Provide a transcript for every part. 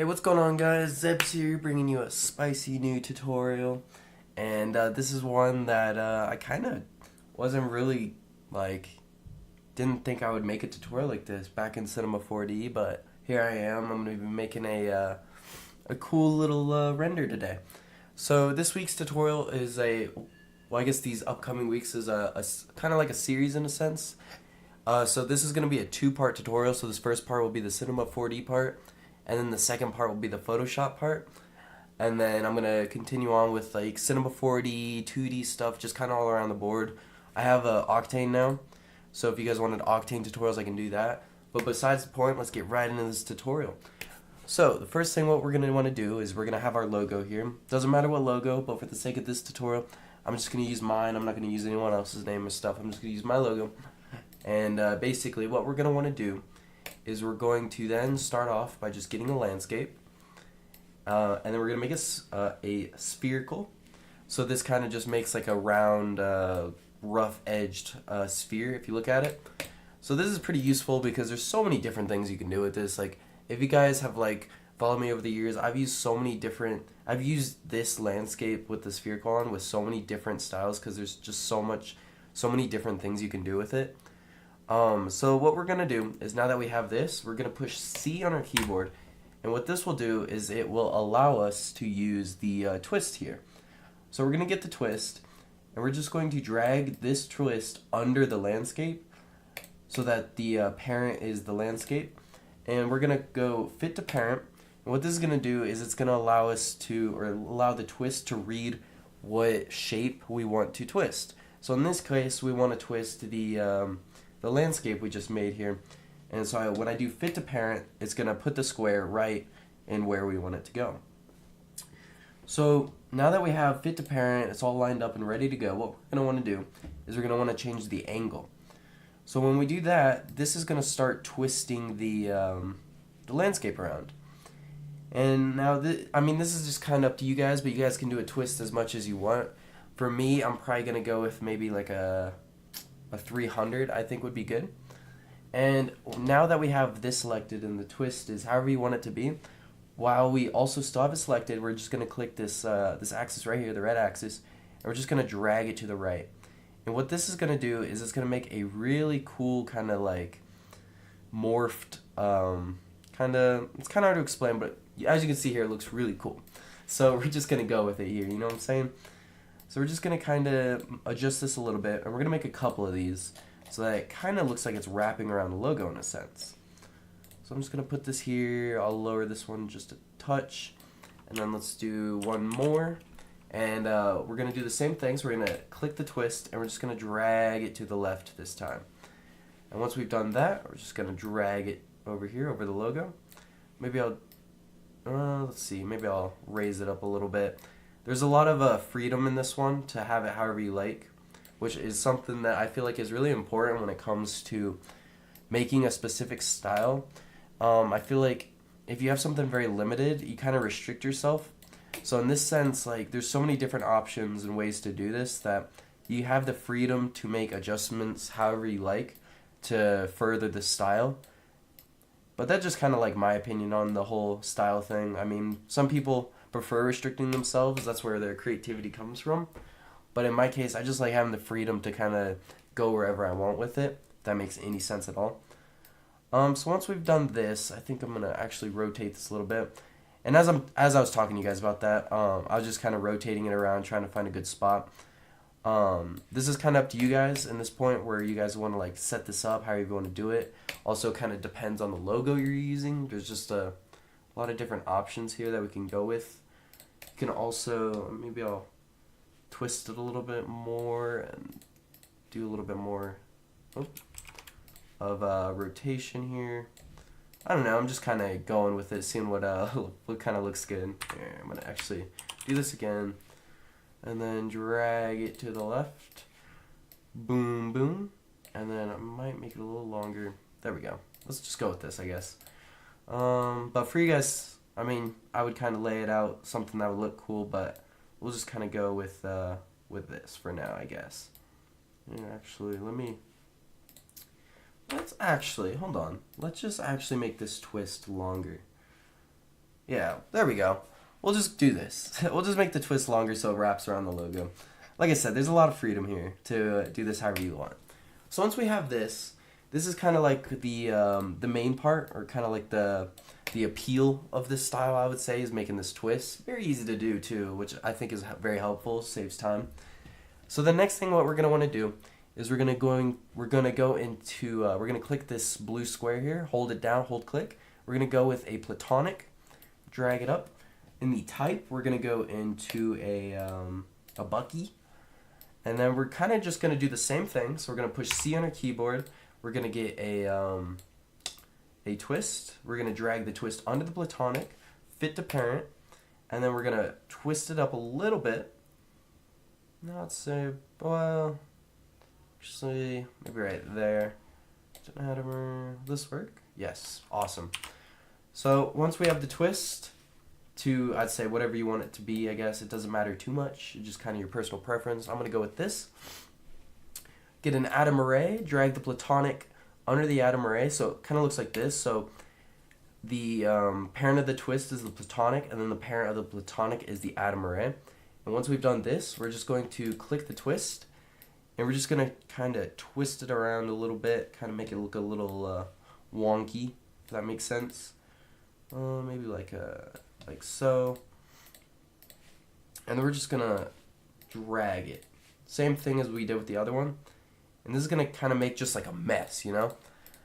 What's going on, guys? Zebs here, bringing you a spicy new tutorial. And this is one that I kind of wasn't really, didn't think I would make a tutorial like this back in Cinema 4D, but here I am. I'm going to be making a cool little render today. So this week's tutorial is I guess these upcoming weeks is a kind of like a series in a sense. So this is going to be a two-part tutorial. So this first part will be the Cinema 4D part, and then the second part will be the Photoshop part. And then I'm going to continue on with like Cinema 4D, 2D stuff, just kind of all around the board. I have Octane now, so if you guys wanted Octane tutorials, I can do that. But besides the point, let's get right into this tutorial. So the first thing what we're going to want to do is we're going to have our logo here. Doesn't matter what logo, but for the sake of this tutorial, I'm just going to use mine. I'm not going to use anyone else's name or stuff. I'm just going to use my logo. And basically what we're going to want to do is we're going to then start off by just getting a landscape. And then we're going to make a spherical. So this kind of just makes like a round, rough-edged sphere if you look at it. So this is pretty useful because there's so many different things you can do with this. Like, if you guys have followed me over the years, I've used this landscape with the spherical on with so many different styles because there's just so many different things you can do with it. So what we're gonna do is, now that we have this, we're gonna push C on our keyboard, and what this will do is it will allow us to use the twist here. So we're gonna get the twist, and we're just going to drag this twist under the landscape so that the parent is the landscape, and we're gonna go fit to parent. And what this is gonna do is it's gonna allow us to, or allow the twist to read what shape we want to twist. So in this case, we want to twist the landscape we just made here. And so when I do fit to parent, it's going to put the square right in where we want it to go. So now that we have fit to parent, it's all lined up and ready to go, what we're going to want to do is we're going to want to change the angle. So when we do that, this is going to start twisting the landscape around. And now, this is just kind of up to you guys, but you guys can do a twist as much as you want. For me, I'm probably going to go with maybe like a 300, I think would be good. And now that we have this selected and the twist is however you want it to be, while we also still have it selected, we're just going to click this axis right here, the red axis, and we're just going to drag it to the right. And what this is going to do is it's going to make a really cool kind of like morphed, it's kind of hard to explain, but as you can see here, it looks really cool. So we're just going to go with it here, you know what I'm saying? So we're just going to kind of adjust this a little bit, and we're going to make a couple of these so that it kind of looks like it's wrapping around the logo in a sense. So I'm just going to put this here. I'll lower this one just a touch, and then let's do one more. And we're going to do the same thing. So we're going to click the twist, and we're just going to drag it to the left this time. And once we've done that, we're just going to drag it over here, over the logo. Maybe let's see, maybe I'll raise it up a little bit. There's a lot of freedom in this one to have it however you like, which is something that I feel like is really important when it comes to making a specific style. I feel like if you have something very limited, you kind of restrict yourself. So in this sense, there's so many different options and ways to do this that you have the freedom to make adjustments however you like to further the style. But that's just kind of like my opinion on the whole style thing. I mean, some people prefer restricting themselves. That's where their creativity comes from. But in my case, I just like having the freedom to kind of go wherever I want with it, if that makes any sense at all. So once we've done this, I think I'm going to actually rotate this a little bit. And as I was talking to you guys about that, I was just kind of rotating it around, trying to find a good spot. This is kind of up to you guys in this point where you guys want to set this up, how you want to do it. Also kind of depends on the logo you're using. There's just a lot of different options here that we can go with. You can also, maybe I'll twist it a little bit more and do a little bit more of rotation here. I don't know, I'm just kind of going with it, seeing what kind of looks good. Here, I'm going to actually do this again and then drag it to the left. Boom, boom. And then I might make it a little longer. There we go. Let's just go with this, I guess. But for you guys, I would kind of lay it out, something that would look cool, but we'll just kind of go with this for now, I guess. Yeah, actually, let's actually, hold on. Let's just actually make this twist longer. Yeah, there we go. We'll just do this. We'll just make the twist longer so it wraps around the logo. Like I said, there's a lot of freedom here to do this however you want. So once we have this, this is kind of like the main part, or kind of like the appeal of this style, I would say, is making this twist. Very easy to do too, which I think is very helpful, saves time. So the next thing what we're gonna want to do is we're gonna click this blue square here, hold it down, hold click. We're gonna go with a platonic, drag it up. In the type, we're gonna go into a Bucky, and then we're kind of just gonna do the same thing. So we're gonna push C on our keyboard. We're gonna get a twist. We're gonna drag the twist onto the platonic, fit to parent, and then we're gonna twist it up a little bit. Not say, well, actually, maybe right there. Will this work? Yes, awesome. So once we have the twist to, I'd say whatever you want it to be, I guess it doesn't matter too much. It's just kind of your personal preference. I'm gonna go with this. Get an atom array, drag the platonic under the atom array, so it kind of looks like this. So the parent of the twist is the platonic, and then the parent of the platonic is the atom array. And once we've done this, we're just going to click the twist, and we're just going to kind of twist it around a little bit, kind of make it look a little wonky, if that makes sense. Maybe like so. And then we're just going to drag it. Same thing as we did with the other one. And this is going to kind of make just like a mess, you know?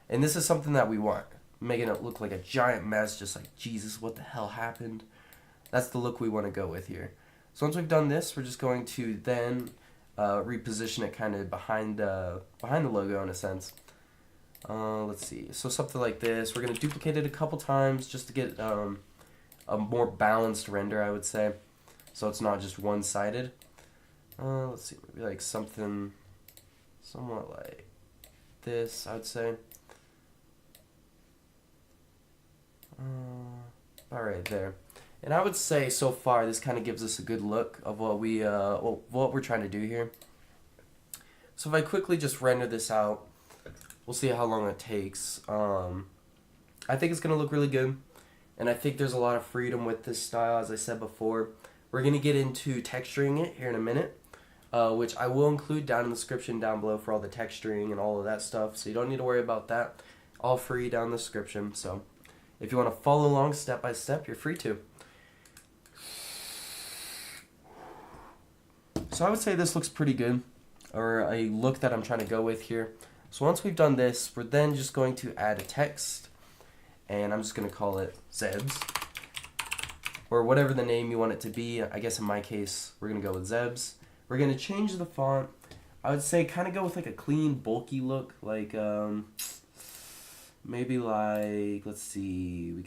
And this is something that we want. Making it look like a giant mess, just like, Jesus, what the hell happened? That's the look we want to go with here. So once we've done this, we're just going to then reposition it kind of behind the logo in a sense. Let's see. So something like this. We're going to duplicate it a couple times just to get a more balanced render, I would say. So it's not just one-sided. Let's see. Maybe like something somewhat like this, I would say. All right, there. And I would say so far this kind of gives us a good look of what we're trying to do here. So if I quickly just render this out, we'll see how long it takes. I think it's going to look really good, and I think there's a lot of freedom with this style, as I said before. We're going to get into texturing it here in a minute, which I will include down in the description down below for all the texturing and all of that stuff, so you don't need to worry about that. All free down in the description, so if you want to follow along step by step, you're free to. So I would say this looks pretty good, or a look that I'm trying to go with here. So once we've done this, we're then just going to add a text, and I'm just going to call it Zebs, or whatever the name you want it to be. I guess in my case, we're going to go with Zebs. We're going to change the font. I would say kind of go with like a clean, bulky look, like maybe like, let's see, we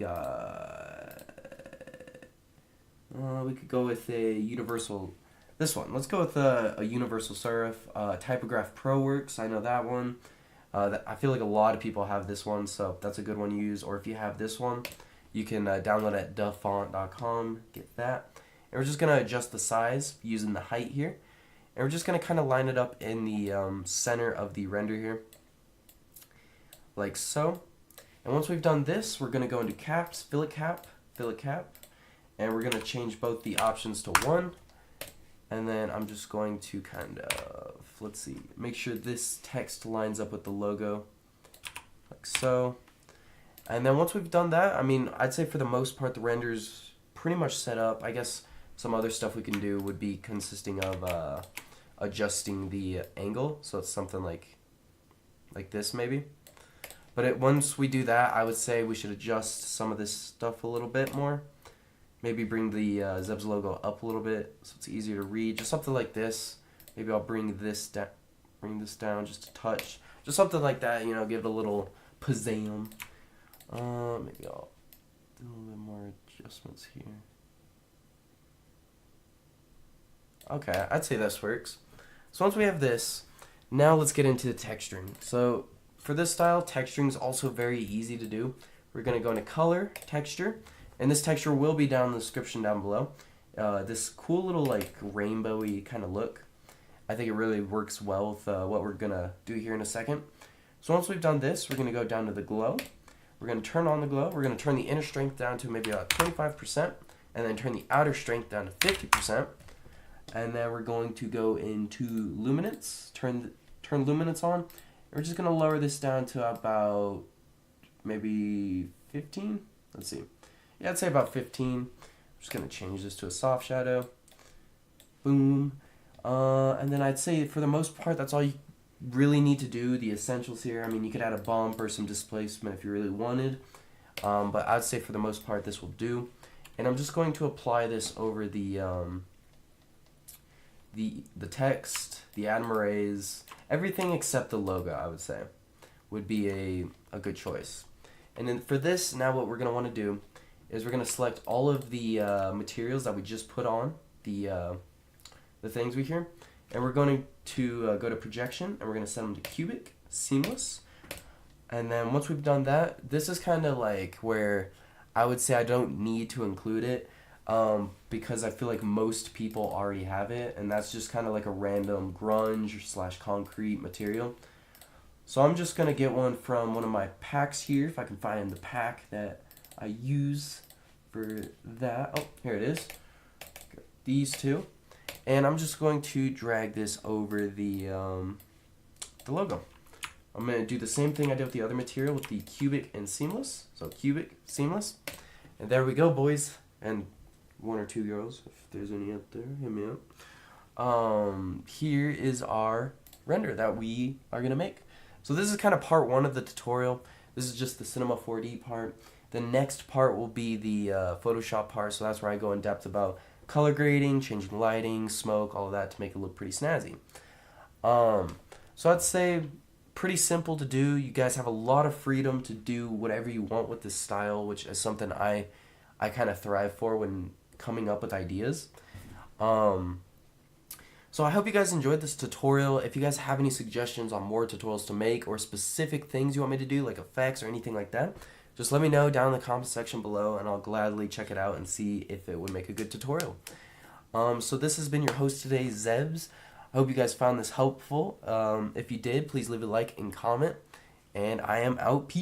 could go with a universal. This one. Let's go with a universal serif. Typograph Pro works. I know that one. I feel like a lot of people have this one, so that's a good one to use. Or if you have this one, you can download at dafont.com. Get that. And we're just going to adjust the size using the height here. And we're just going to kind of line it up in the center of the render here. Like so. And once we've done this, we're going to go into caps, fillet cap. And we're going to change both the options to 1. And then I'm just going to kind of, let's see, make sure this text lines up with the logo, like so. And then once we've done that, I mean, I'd say for the most part, the render's pretty much set up. I guess some other stuff we can do would be consisting of adjusting the angle. So it's something like this maybe. But once we do that, I would say we should adjust some of this stuff a little bit more. Maybe bring the Zebs logo up a little bit so it's easier to read. Just something like this. Maybe I'll bring this down just a touch. Just something like that, you know, give it a little pizzazz. Maybe I'll do a little bit more adjustments here. Okay, I'd say this works. So once we have this, now let's get into the texturing. So for this style, texturing is also very easy to do. We're going to go into color, texture. And this texture will be down in the description down below. This cool little like rainbowy kind of look. I think it really works well with what we're going to do here in a second. So once we've done this, we're going to go down to the glow. we're going to turn on the glow. We're going to turn the inner strength down to maybe about 25%, and then turn the outer strength down to 50%. And then we're going to go into luminance, turn luminance on. And we're just going to lower this down to about maybe 15. Let's see. Yeah, I'd say about 15. I'm just going to change this to a soft shadow. Boom. And then I'd say for the most part, that's all you really need to do, the essentials here. I mean, you could add a bump or some displacement if you really wanted. But I'd say for the most part, this will do. And I'm just going to apply this over the text, the atom arrays, everything except the logo, I would say, would be a good choice. And then for this, now what we're going to want to do is we're going to select all of the materials that we just put on the things we hear, and we're going to go to projection, and we're going to set them to cubic, seamless. And then once we've done that, this is kind of like where I would say I don't need to include it, because I feel like most people already have it, and that's just kind of like a random grunge / concrete material. So I'm just going to get one from one of my packs here, if I can find the pack that I use for that. Oh, here it is. These two. And I'm just going to drag this over the logo. I'm going to do the same thing I did with the other material with the cubic and seamless. So cubic, seamless. And there we go, boys. And one or two girls, if there's any out there, hit me up. Here is our render that we are going to make. So this is kind of part one of the tutorial. This is just the Cinema 4D part. The next part will be the Photoshop part, so that's where I go in depth about color grading, changing lighting, smoke, all of that to make it look pretty snazzy. So I'd say pretty simple to do. You guys have a lot of freedom to do whatever you want with this style, which is something I kind of thrive for when coming up with ideas. So I hope you guys enjoyed this tutorial. If you guys have any suggestions on more tutorials to make or specific things you want me to do, like effects or anything like that, just let me know down in the comment section below, and I'll gladly check it out and see if it would make a good tutorial. So this has been your host today, Zebs. I hope you guys found this helpful. If you did, please leave a like and comment. And I am out. Peace.